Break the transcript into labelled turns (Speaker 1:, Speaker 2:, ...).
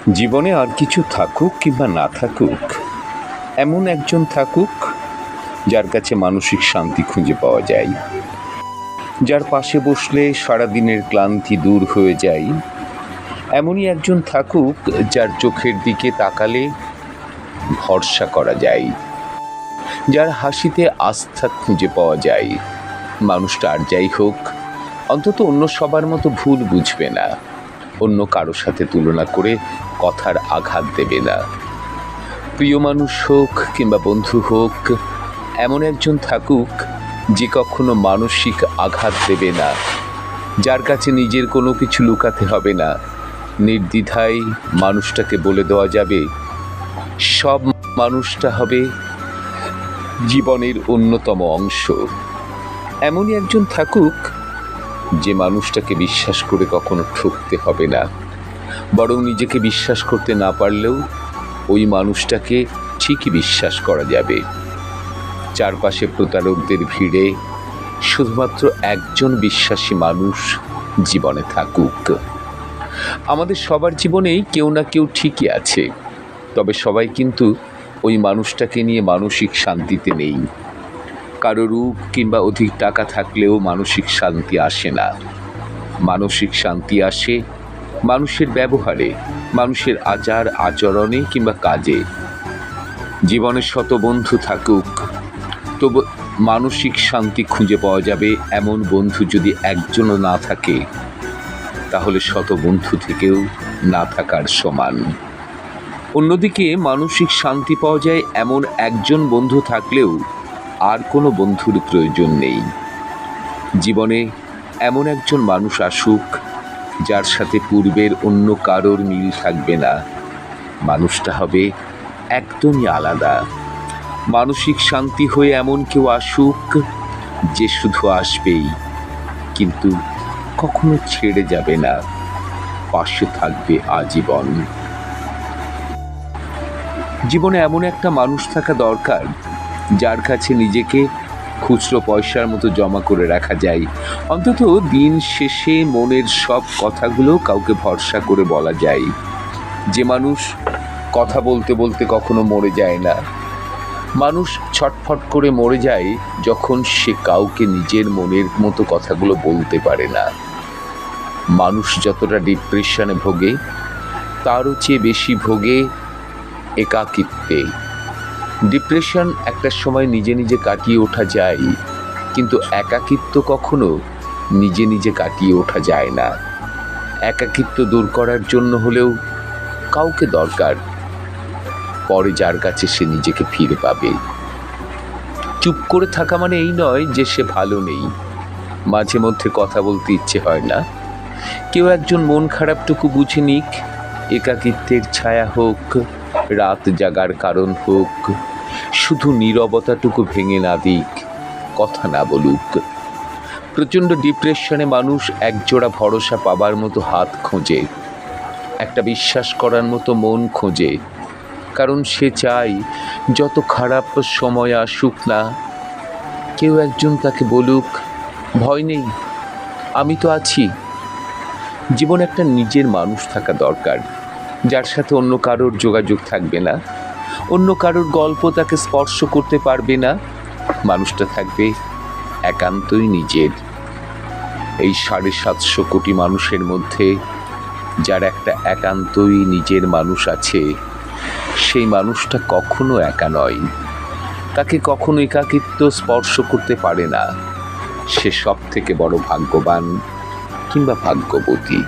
Speaker 1: জীবনে আর কিছু থাকুক কিংবা না থাকুক, এমন একজন থাকুক যার কাছে মানসিক শান্তি খুঁজে পাওয়া যায়, যার পাশে বসলে সারাদিনের ক্লান্তি দূর হয়ে যায়। এমনই একজন থাকুক যার চোখের দিকে তাকালে ভরসা করা যায়, যার হাসিতে আস্থা খুঁজে পাওয়া যায়। মানুষটা আর যাই হোক, অন্তত অন্য সবার মতো ভুল বুঝবে না, অন্য কারো সাথে তুলনা করে কথার আঘাত দেবে না। প্রিয় মানুষ হোক কিংবা বন্ধু হোক, এমন একজন থাকুক যে কখনো মানসিক আঘাত দেবে না, যার কাছে নিজের কোনো কিছু লুকাতে হবে না। নির্দ্বিধায় মানুষটাকে বলে দেওয়া যাবে, সব মানুষটা হবে জীবনের অন্যতম অংশ। এমনই একজন থাকুক যে মানুষটাকে বিশ্বাস করে কখনো ঠকতে হবে না, বরং নিজেকে বিশ্বাস করতে না পারলেও ওই মানুষটাকে ঠিকই বিশ্বাস করা যাবে। চারপাশে প্রতারকদের ভিড়ে শুধুমাত্র একজন বিশ্বাসী মানুষ জীবনে থাকুক। আমাদের সবার জীবনেই কেউ না কেউ ঠিকই আছে, তবে সবাই কিন্তু ওই মানুষটাকে নিয়ে মানসিক শান্তিতে নেই। কারো রূপ কিংবা অধিক টাকা থাকলেও মানসিক শান্তি আসে না। মানসিক শান্তি আসে মানুষের ব্যবহারে, মানুষের আচার আচরণে কিংবা কাজে। জীবনে শত বন্ধু থাকুক, তবু মানসিক শান্তি খুঁজে পাওয়া যাবে এমন বন্ধু যদি একজনও না থাকে, তাহলে শত বন্ধু থেকেও না থাকার সমান। অন্যদিকে মানসিক শান্তি পাওয়া যায় এমন একজন বন্ধু থাকলেও আর কোনো বন্ধুর প্রয়োজন নেই। জীবনে এমন একজন মানুষ আসুক যার সাথে পূর্বের অন্য কারোর মিল থাকবে না। মানুষটা হবে একদমই আলাদা। মানসিক শান্তি হয়ে এমন কেউ আসুক যে শুধু আসবেই, কিন্তু কখনো ছেড়ে যাবে না, পাশে থাকবে আজীবন। জীবনে এমন একটা মানুষ থাকা দরকার যার কাছে নিজেকে খুচরো পয়সার মতো জমা করে রাখা যায়। অন্তত দিন শেষে মনের সব কথাগুলো কাউকে ভরসা করে বলা যায়। যে মানুষ কথা বলতে বলতে কখনো মরে যায় না। মানুষ ছটফট করে মরে যায় যখন সে কাউকে নিজের মনের মতো কথাগুলো বলতে পারে না। মানুষ যতটা ডিপ্রেশনে ভোগে, তারও চেয়ে বেশি ভোগে একাকিত্বে। ডিপ্রেশন একটা সময় নিজে নিজে কাটিয়ে ওঠা যায়, কিন্তু একাকিত্ব কখনো নিজে নিজে কাটিয়ে ওঠা যায় না। একাকিত্ব দূর করার জন্য হলেও কাউকে দরকার, পরে যার কাছে সে নিজেকে ফিরে পাবে। চুপ করে থাকা মানে এই নয় যে সে ভালো নেই, মাঝে মধ্যে কথা বলতে ইচ্ছে হয় না। কেউ একজন মন খারাপটুকু বুঝে নিক, একাকিত্বের ছায়া হোক, রাত জাগার কারণ হোক, শুধু নীরবতাটুকু ভেঙে না দিক, কথা না বলুক। প্রচণ্ড ডিপ্রেশনে মানুষ একজোড়া ভরসা পাবার মতো হাত খোঁজে, একটা বিশ্বাস করার মতো মন খোঁজে, কারণ সে চায় যত খারাপ সময় আসুক না, কেউ একজন তাকে বলুক, ভয় নেই, আমি তো আছি। জীবনে একটা নিজের মানুষ থাকা দরকার, যার সাথে অন্য কারোর যোগাযোগ থাকবে না, অন্য কারোর গল্প তাকে স্পর্শ করতে পারবে না। মানুষটা থাকবে একান্তই নিজের। এই 750 কোটি মানুষের মধ্যে যার একটা একান্তই নিজের মানুষ আছে, সেই মানুষটা কখনো একা নয়, তাকে কখনো একাকিত্ব স্পর্শ করতে পারে না। সে সব থেকে বড় ভাগ্যবান কিংবা ভাগ্যবতী।